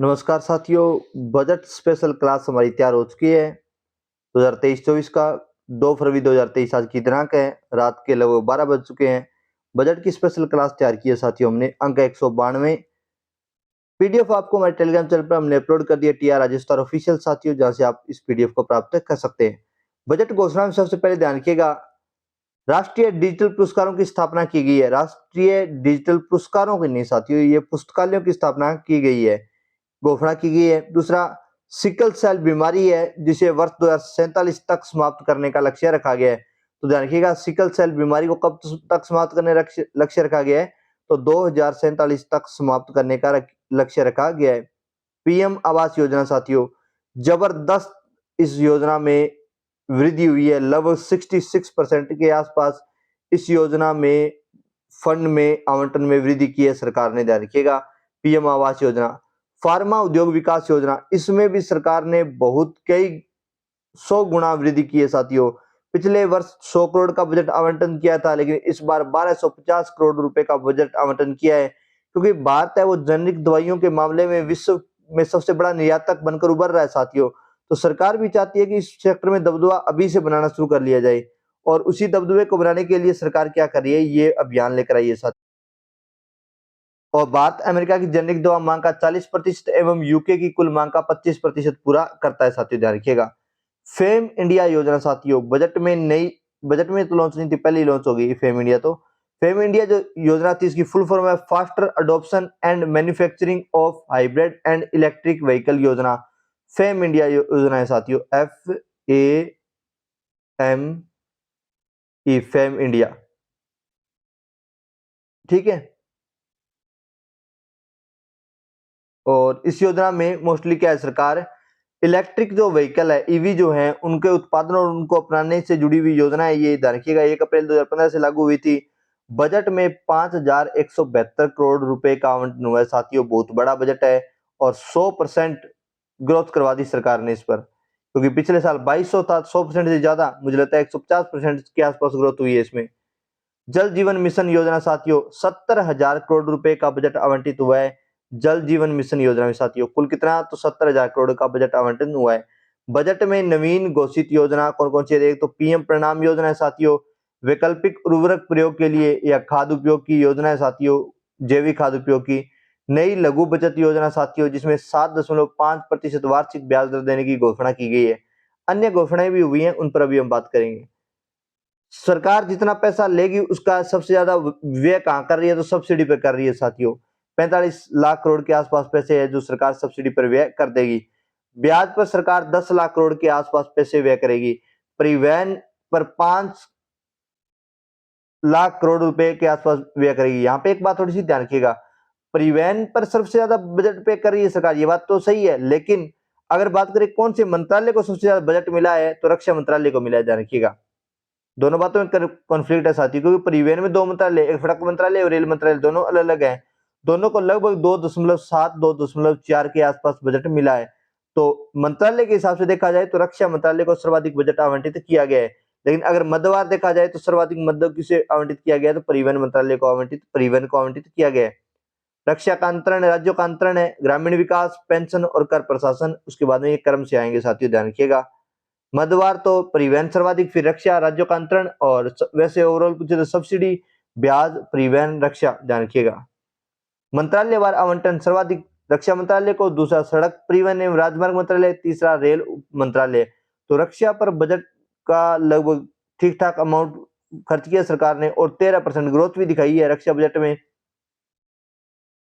नमस्कार साथियों। Budget special class हमारी तैयार हो चुकी है 2023-24 का। 2 फरवरी 2023 आज की दिनांक है। रात के लगभग 12 बज चुके हैं। बजट की स्पेशल क्लास तैयार की है साथियों हमने। अंक 192। पीडीएफ आपको हमारे टेलीग्राम चैनल पर हमने अपलोड कर दिया, टीआर राजस्थान ऑफिशियल साथियों, जहां से आप इस पीडीएफ को प्राप्त कर सकते हैं। बजट घोषणा में सबसे पहले ध्यान रखिएगा, राष्ट्रीय डिजिटल पुरस्कारों की स्थापना की गई है। राष्ट्रीय डिजिटल पुरस्कारों की नहीं साथियों, ये पुस्तकालयों की स्थापना की गई है, घोषणा की गई है। दूसरा, सिकल सेल बीमारी है जिसे वर्ष 2047 तक समाप्त करने का लक्ष्य रखा गया है। तो ध्यान रखिएगा, सिकल सेल बीमारी को कब तक समाप्त करने लक्ष्य रखा गया है, तो 2047 तक समाप्त करने का लक्ष्य रखा गया है। पीएम आवास योजना साथियों, जबरदस्त इस योजना में वृद्धि हुई है, लगभग 66% के आसपास इस योजना में फंड में आवंटन में वृद्धि की है सरकार ने। ध्यान रखिएगा, पीएम आवास योजना। फार्मा उद्योग विकास योजना, इसमें भी सरकार ने बहुत कई 100 गुना वृद्धि की है साथियों। पिछले वर्ष 100 करोड़ का बजट आवंटन किया था, लेकिन इस बार 1250 करोड़ रुपए का बजट आवंटन किया है, क्योंकि भारत है वो जेनरिक दवाइयों के मामले में विश्व में सबसे बड़ा निर्यातक बनकर उभर रहा है साथियों। तो सरकार भी चाहती है कि इस सेक्टर में दबदबा अभी से बनाना शुरू कर लिया जाए, और उसी दबदबे को बनाने के लिए सरकार क्या कर रही है, ये अभियान लेकर आई है साथियों। और भारत अमेरिका की जेनरिक दवा मांग का 40% एवं यूके की कुल मांग का 25% पूरा करता है साथियों। ध्यान रखिएगा, फेम इंडिया योजना साथियों, बजट में तो लॉन्च नहीं थी, पहले ही लॉन्च हो गई फेम इंडिया। तो फेम इंडिया जो योजना थी, इसकी फुल फॉर्म है faster adoption and manufacturing of hybrid and electric vehicle योजना। फेम इंडिया योजना है साथियों, FAME, फेम इंडिया। ठीक है, और इस योजना में मोस्टली क्या है, सरकार इलेक्ट्रिक जो व्हीकल है, ईवी जो है, उनके उत्पादन और उनको अपनाने से जुड़ी हुई योजना है। ये ध्यान रखिएगा, 1 अप्रैल 2015 से लागू हुई थी। बजट में 5172 करोड़ रुपए का आवंटन हुआ है साथियों, बहुत बड़ा बजट है। और 100% ग्रोथ करवा दी सरकार ने इस पर, क्योंकि पिछले साल 2200 था। 100% से ज्यादा, मुझे लगता है 150% के आसपास ग्रोथ हुई है इसमें। जल जीवन मिशन योजना साथियों, 70,000 करोड़ रुपए का बजट आवंटित हुआ है जल जीवन मिशन योजना में साथियों। कुल कितना, तो 70,000 करोड़ का बजट आवंटन हुआ है। बजट में नवीन घोषित योजना कौन कौन सी है, एक तो पीएम प्रणाम योजना है साथियों, वैकल्पिक उर्वरक प्रयोग के लिए या खाद उपयोग की योजना है साथियों, जैविक खाद उपयोग की। नई लघु बचत योजना साथियों, जिसमें 7.5% वार्षिक ब्याज दर देने की घोषणा की गई है। अन्य घोषणाएं भी हुई हैं, उन पर अभी हम बात करेंगे। सरकार जितना पैसा लेगी उसका सबसे ज्यादा व्यय कहां कर रही है, तो सब्सिडी पे कर रही है साथियों। 45 लाख करोड़ के आसपास पैसे है जो सरकार सब्सिडी पर व्यय कर देगी। ब्याज पर सरकार 10 लाख करोड़ के आसपास पैसे व्यय करेगी। परिवहन पर 5 लाख करोड़ रुपए के आसपास व्यय करेगी। यहाँ पे एक बात थोड़ी सी ध्यान रखिएगा, परिवहन पर सबसे ज्यादा बजट पे कर रही है सरकार, ये बात तो सही है, लेकिन अगर बात करें कौन से मंत्रालय को सबसे ज्यादा बजट मिला है, तो रक्षा मंत्रालय को मिला है। ध्यान रखिएगा, दोनों बातों में कॉन्फ्लिक्ट है साथियों, क्योंकि परिवहन में 2 मंत्रालय, एक सड़क मंत्रालय और रेल मंत्रालय, दोनों अलग अलग हैं। दोनों को लगभग 2.7 2.4 के आसपास बजट मिला है। तो मंत्रालय के हिसाब से देखा जाए तो रक्षा मंत्रालय को सर्वाधिक बजट आवंटित किया गया है, लेकिन अगर मध्यवार देखा जाए तो सर्वाधिक मध्य किसे आवंटित किया गया है, तो परिवहन मंत्रालय को आवंटित किया गया है। रक्षा का अंतरण राज्यों का अंतरण है, ग्रामीण विकास, पेंशन और कर प्रशासन, उसके बाद में ये क्रम से आएंगे साथियों। ध्यान रखिएगा, मध्यवार तो परिवहन सर्वाधिक, फिर रक्षा, राज्यों का अंतरण, और वैसे ओवरऑल पूछे तो सब्सिडी, ब्याज, परिवहन, रक्षा। ध्यान रखिएगा, मंत्रालयवार आवंटन सर्वाधिक रक्षा मंत्रालय को, दूसरा सड़क परिवहन एवं राजमार्ग मंत्रालय, तीसरा रेल मंत्रालय। तो रक्षा पर बजट का लगभग ठीक ठाक अमाउंट खर्च किया सरकार ने, और 13% ग्रोथ भी दिखाई है रक्षा बजट में।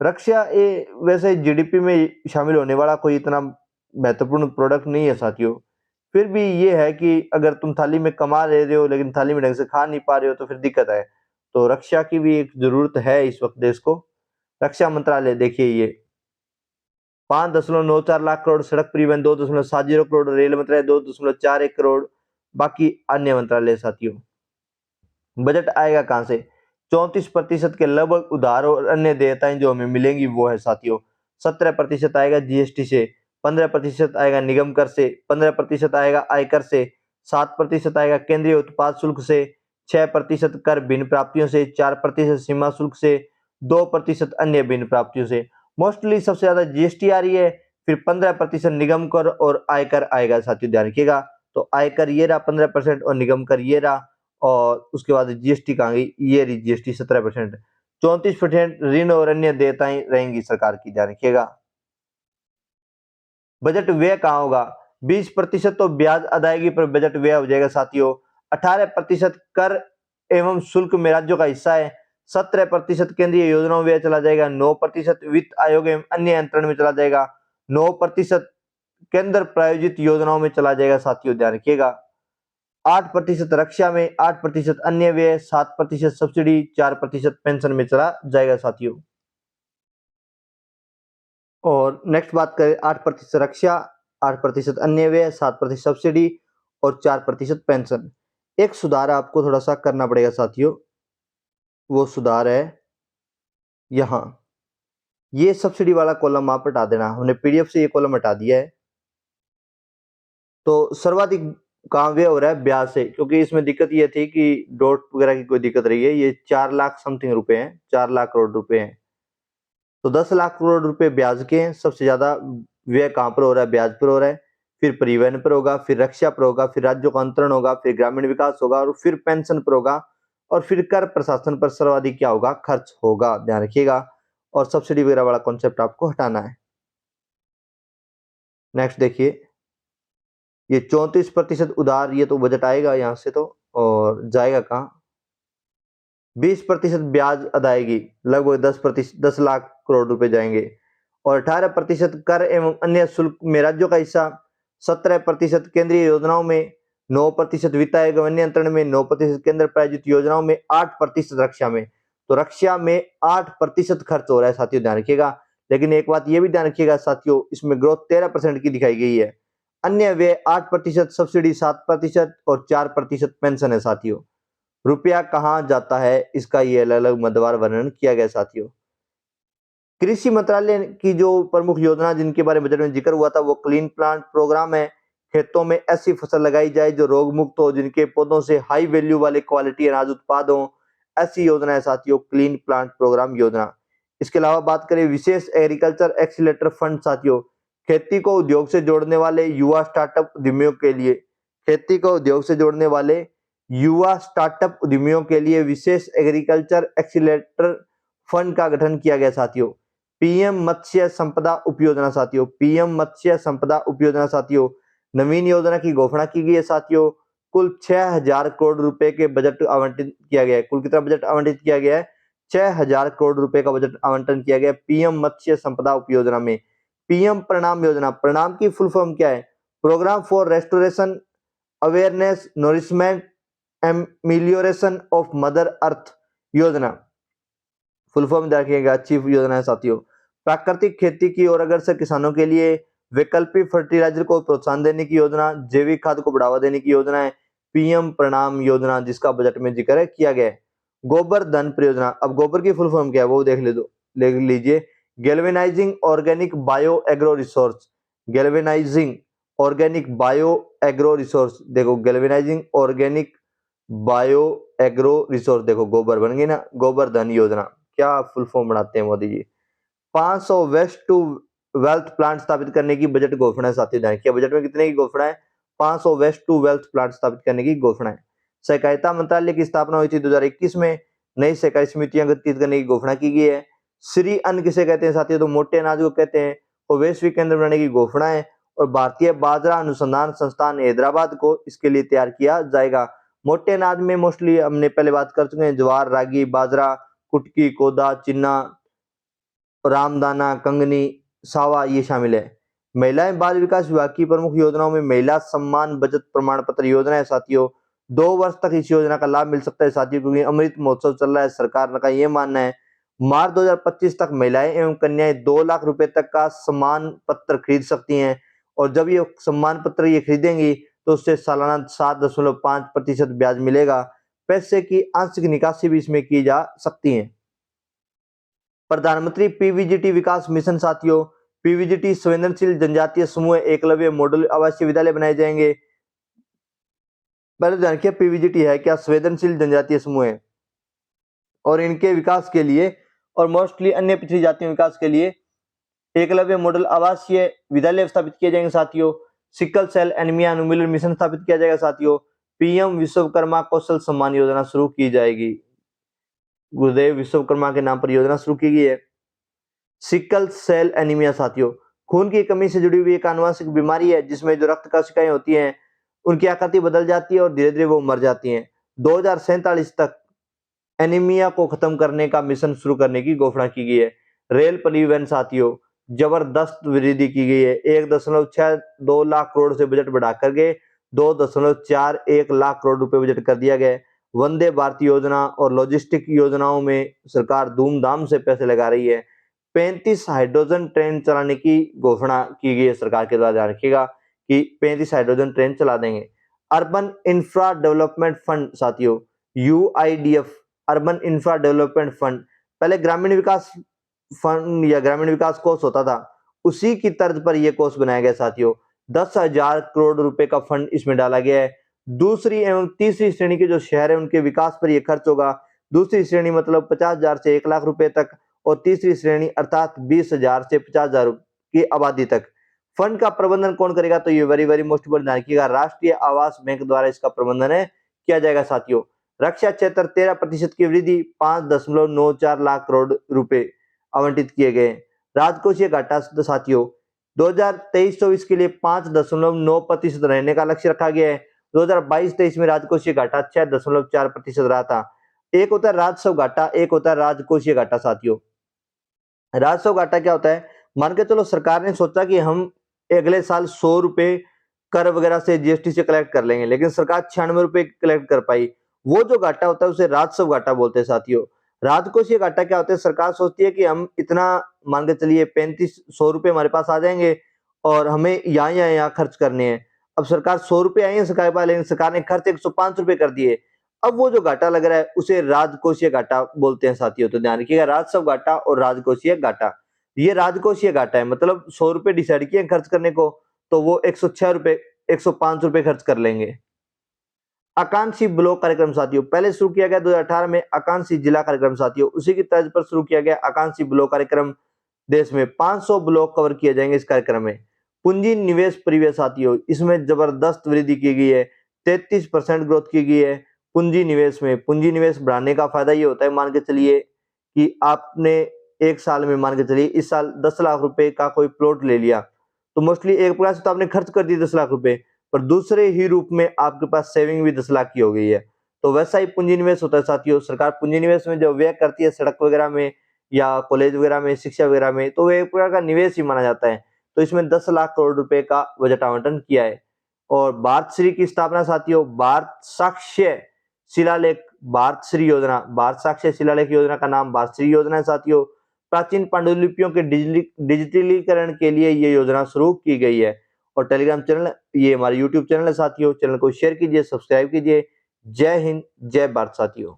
रक्षा वैसे जीडीपी में शामिल होने वाला कोई इतना महत्वपूर्ण प्रोडक्ट नहीं है साथियों। फिर भी ये है कि अगर तुम थाली में कमा रहे हो लेकिन थाली में ढंग से खा नहीं पा रहे हो, तो फिर दिक्कत है। तो रक्षा की भी एक जरूरत है इस वक्त देश को। रक्षा मंत्रालय देखिए, ये 5.94 लाख करोड़, सड़क परिवहन 2.70 करोड़, रेल मंत्रालय 2.41 करोड़, बाकी अन्य मंत्रालय साथियों। बजट आएगा कहां से, 34% के लगभग उधार और अन्य देयताएं जो हमें मिलेंगी वो है साथियों। 17% आएगा जीएसटी से, 15% आएगा निगम कर से, 15% आएगा आयकर से, 7% आएगा केंद्रीय उत्पाद शुल्क से, 6% कर भिन्न प्राप्तियों से, 4% सीमा शुल्क से, 2% अन्य भिन्न प्राप्तियों से, मोस्टली सबसे ज्यादा जीएसटी आ रही है, फिर 15% निगम कर और आयकर आएगा साथियों, ध्यान रखिएगा। तो आयकर ये रहा 15% और निगम कर ये रहा, और उसके बाद जीएसटी कहाँ गई, ये रही जीएसटी 17%। 34% ऋण और अन्य देयताएं रहेंगी सरकार की, ध्यान रखिएगा। बजट व्यय कहाँ होगा, 20% तो ब्याज अदायगी पर बजट व्यय हो जाएगा साथियों। 18% कर एवं शुल्क में राज्यों का हिस्सा है। 17% केंद्रीय योजनाओं में व्यय चला जाएगा। 9% वित्त आयोग एवं अन्य यंत्रण में चला जाएगा। 9% केंद्र प्रायोजित योजनाओं में चला जाएगा साथियों, ध्यान रखिएगा। 8% रक्षा में, 8% अन्य व्यय, 7% सब्सिडी, 4% पेंशन में चला जाएगा साथियों। और नेक्स्ट बात करें, 8% रक्षा, 8% अन्य व्यय, 7% सब्सिडी और 4% पेंशन। एक सुधार आपको थोड़ा सा करना पड़ेगा साथियों, वो सुधार है यहाँ, ये सब्सिडी वाला कॉलम आप हटा देना, हमने पीडीएफ से ये कॉलम हटा दिया है। तो सर्वाधिक कहाँ व्यय हो रहा है, ब्याज से, क्योंकि इसमें दिक्कत ये थी कि डॉट वगैरह की कोई दिक्कत रही है। ये 4 लाख समथिंग रुपए हैं, 4 लाख करोड़ रुपए हैं। तो 10 लाख करोड़ रुपए ब्याज के हैं। सबसे ज्यादा व्यय कहाँ पर हो रहा है, ब्याज पर हो रहा है, फिर परिवहन पर होगा, फिर रक्षा पर होगा, फिर राज्यों का अंतरण होगा, फिर ग्रामीण विकास होगा और फिर पेंशन पर होगा, और फिर कर प्रशासन पर सर्वाधिक क्या होगा, खर्च होगा, ध्यान रखिएगा। और सब्सिडी वगैरह वाला कॉन्सेप्ट आपको हटाना है। नेक्स्ट देखिए, ये 34% उधार, ये तो बजट आएगा यहाँ से तो, और जाएगा कहाँ, 20% ब्याज अदायगी, लगभग 10 लाख करोड़ रुपए जाएंगे। और 18% कर एवं अन्य शुल्क में राज्यों का हिस्सा, 17% केंद्रीय योजनाओं में, 9% वित्त आयोग एवं अन्य यंत्रण में, 9% केंद्र प्रायोजित योजनाओं में, 8% रक्षा में। तो रक्षा में 8% खर्च हो रहा है साथियों, ध्यान रखिएगा। लेकिन एक बात ये भी ध्यान रखिएगा साथियों, इसमें ग्रोथ 13% की दिखाई गई है। अन्य व्यय 8%, सब्सिडी 7% और 4% पेंशन है साथियों। रुपया कहाँ जाता है, इसका ये अलग अलग मदवार वर्णन किया गया साथियों। कृषि मंत्रालय की जो प्रमुख योजना जिनके बारे में बजट में जिक्र हुआ था, वो क्लीन प्लांट प्रोग्राम है। खेतों में ऐसी फसल लगाई जाए जो रोग मुक्त हो, जिनके पौधों से हाई वैल्यू वाले क्वालिटी अनाज उत्पाद हो, ऐसी योजना है साथियों क्लीन प्लांट प्रोग्राम योजना। इसके अलावा बात करें विशेष एग्रीकल्चर एक्सीलरेटर फंड साथियों, खेती को उद्योग से जोड़ने वाले युवा स्टार्टअप उद्यमियों के लिए, खेती को उद्योग से जोड़ने वाले युवा स्टार्टअप उद्यमियों के लिए विशेष एग्रीकल्चर एक्सीलरेटर फंड का गठन किया गया साथियों। पीएम मत्स्य संपदा उपयोजना साथियों, पीएम मत्स्य संपदा उपयोजना साथियों, नवीन योजना की घोषणा की गई है साथियों। कुल 6000 करोड़ रुपए के बजट आवंटित किया गया है। कुल कितना बजट आवंटित किया गया है, 6000 करोड़ रुपए का बजट आवंटन किया गया पीएम मत्स्य संपदा उपयोजना में। पीएम प्रणाम योजना, प्रणाम की फुल फॉर्म क्या है, program for restoration awareness nourishment amelioration of mother earth योजना, फुल फॉर्म रखिएगा, अच्छी योजना है साथियों। प्राकृतिक खेती की ओर अग्रसर किसानों के लिए वैकल्पिक फर्टिलाइजर को प्रोत्साहन देने की योजना, जैविक खाद को बढ़ावा देने की योजना है पीएम प्रणाम योजना, जिसका बजट में जिक्र किया गया है। गोबर धन परियोजना, अब गोबर की फुल फॉर्म क्या है वो देख लीजिए, galvanising organic bio agro resource, galvanising organic bio agro resource, देखो galvanising organic bio agro resource, देखो गोबर बन गई ना, गोबर धन योजना, क्या फुल फॉर्म बनाते हैं Modi ji. 500 waste to wealth plant स्थापित करने की बजट घोषणा है साथियों, ध्यान रखिए बजट में कितने की घोषणा है, 500 वेस्ट टू वेल्थ प्लांट स्थापित करने की घोषणा है। सहकारिता मंत्रालय की स्थापना हुई थी 2021 में, नई सहकारी समितियां गठित करने की घोषणा की गई है। श्री अन्न किसे कहते हैं साथियों, तो मोटे अनाज को कहते हैं, और वैश्विक केंद्र बनाने की घोषणा है। और भारतीय बाजरा अनुसंधान संस्थान हैदराबाद को इसके लिए तैयार किया जाएगा। मोटे अनाज में मोस्टली हमने पहले बात कर चुके हैं, ज्वार, रागी, बाजरा, कुटकी, कोदा, चिन्ना, रामदाना, कंगनी, सावा ये शामिल है। महिला एवं बाल विकास विभाग की प्रमुख योजनाओं में महिला सम्मान बचत प्रमाण पत्र योजना है साथियों। 2 वर्ष तक इस योजना का लाभ मिल सकता है साथियों, क्योंकि अमृत महोत्सव चल रहा है। सरकार का ये मानना है मार्च 2025 तक महिलाएं एवं कन्याएं 2 लाख रुपए तक का सम्मान पत्र खरीद सकती हैं, और जब ये सम्मान पत्र ये खरीदेंगी तो उससे सालाना 7.5% ब्याज मिलेगा। पैसे की आंशिक निकासी भी इसमें की जा सकती है। प्रधानमंत्री पीवीजीटी विकास मिशन साथियों, पीवीजीटी संवेदनशील जनजातीय समूह एकलव्य मॉडल आवासीय विद्यालय बनाए जाएंगे। पहले ध्यान रखिए पीवीजीटी है क्या, संवेदनशील जनजातीय समूह है, और इनके विकास के लिए और मोस्टली अन्य पिछड़ी जातियों विकास के लिए एकलव्य मॉडल आवासीय विद्यालय स्थापित किए जाएंगे साथियों। सिकल सेल एनीमिया अनुमूलन मिशन स्थापित किया जाएगा साथियों। पीएम विश्वकर्मा कौशल सम्मान योजना शुरू की जाएगी। गुरुदेव विश्वकर्मा के नाम पर योजना शुरू की गई है। सिकल सेल एनीमिया साथियों, खून की कमी से जुड़ी हुई एक आनुवंशिक बीमारी है जिसमें जो रक्त कोशिकाएं होती हैं उनकी आकृति बदल जाती है और धीरे धीरे वो मर जाती हैं। 2047 तक एनीमिया को खत्म करने का मिशन शुरू करने की घोषणा की गई है। रेल परिवहन साथियों, जबरदस्त वृद्धि की गई है। 1.62 लाख करोड़ से बजट बढ़ा करके 2.41 लाख करोड़ रुपए बजट कर दिया गया है। वंदे भारत योजना और लॉजिस्टिक योजनाओं में सरकार धूमधाम से पैसे लगा रही है। 35 हाइड्रोजन ट्रेन चलाने की घोषणा की गई है सरकार के द्वारा। ध्यान रखिएगा कि 35 हाइड्रोजन ट्रेन चला देंगे। अर्बन इंफ्रा डेवलपमेंट फंड साथियों, यूआईडीएफ, अर्बन इंफ्रा डेवलपमेंट फंड, पहले ग्रामीण विकास फंड या ग्रामीण विकास कोष होता था, उसी की तर्ज पर यह कोष बनाया गया साथियों। 10,000 करोड़ रुपए का फंड इसमें डाला गया है। दूसरी एवं तीसरी श्रेणी के जो शहर है उनके विकास पर यह खर्च होगा। दूसरी श्रेणी मतलब 50,000 से 1 लाख रुपए तक, और तीसरी श्रेणी अर्थात 20,000 से 50,000 की आबादी तक। फंड का प्रबंधन कौन करेगा? तो ये वेरी वेरी मोस्ट इम्पोर्टेंट ध्यान रखिएगा, राष्ट्रीय आवास बैंक द्वारा इसका प्रबंधन है किया जाएगा साथियों। रक्षा क्षेत्र 13% की वृद्धि, 5.94 लाख करोड़ रुपए आवंटित किए गए। राजकोषीय घाटा साथियों, 2023-24 के लिए 5.9% रहने का लक्ष्य रखा गया है। 2022-23 में राजकोषीय घाटा 6.4% रहा था। एक होता है राजस्व घाटा, एक होता है राजकोषीय घाटा साथियों। राजस्व घाटा क्या होता है? मान के चलो सरकार ने सोचा कि हम अगले साल 100 रुपए कर वगैरह से जीएसटी से कलेक्ट कर लेंगे, लेकिन सरकार 96 रुपए कलेक्ट कर पाई। वो जो घाटा होता है उसे राजस्व घाटा बोलते हैं साथियों। राजकोषीय घाटा क्या होता है? सरकार सोचती है कि हम इतना मान के चलिए 3500 रुपए हमारे पास आ जाएंगे और हमें यहाँ खर्च करने हैं। अब सरकार 100 रुपए आई है सरकार के पास, लेकिन सरकार ने खर्च 105 रुपए कर दिए। अब वो जो घाटा लग रहा है उसे राजकोषीय घाटा बोलते हैं साथियों। तो ध्यान रखिएगा, राजस्व घाटा और राजकोषीय घाटा। ये राजकोषीय घाटा है, मतलब 100 रुपए डिसाइड किए खर्च करने को, तो वो 106 रुपए 105 रुपए खर्च कर लेंगे। आकांक्षी ब्लॉक कार्यक्रम साथियों, पहले शुरू किया गया 2018 में आकांक्षी जिला कार्यक्रम साथियों, उसी की तर्ज पर शुरू किया गया आकांक्षी ब्लॉक कार्यक्रम। देश में 500 ब्लॉक कवर किए जाएंगे इस कार्यक्रम में। पूंजी निवेश परिवेश साथियों, इसमें जबरदस्त वृद्धि की गई है, 33% ग्रोथ की गई है पूंजी निवेश में। पूंजी निवेश बढ़ाने का फायदा ये होता है, मान के चलिए कि आपने एक साल में, मान के चलिए इस साल 10 लाख रुपए का कोई प्लॉट ले लिया, तो मोस्टली एक प्रकार से तो आपने खर्च कर दिए 10 लाख रुपए, पर दूसरे ही रूप में आपके पास सेविंग भी 10 लाख की हो गई है। तो वैसा ही पूंजी निवेश होता है साथियों। सरकार पूंजी निवेश में जो व्यय करती है सड़क वगैरह में या कॉलेज वगैरह में, शिक्षा वगैरह में, तो वो एक प्रकार का निवेश ही माना जाता है। तो इसमें 10 लाख करोड़ रुपए का बजट आवंटन किया है। और भारत श्री की स्थापना साथियों, भारत साक्ष्य शिलालेख, भारत श्री योजना, भारत साक्ष्य शिलालेख योजना का नाम भारत श्री योजना है साथियों। प्राचीन पांडुलिपियों के डिजिटलीकरण के लिए ये योजना शुरू की गई है। और टेलीग्राम चैनल, ये हमारे यूट्यूब चैनल है साथियों, चैनल को शेयर कीजिए, सब्सक्राइब कीजिए। जय हिंद, जय भारत साथियों।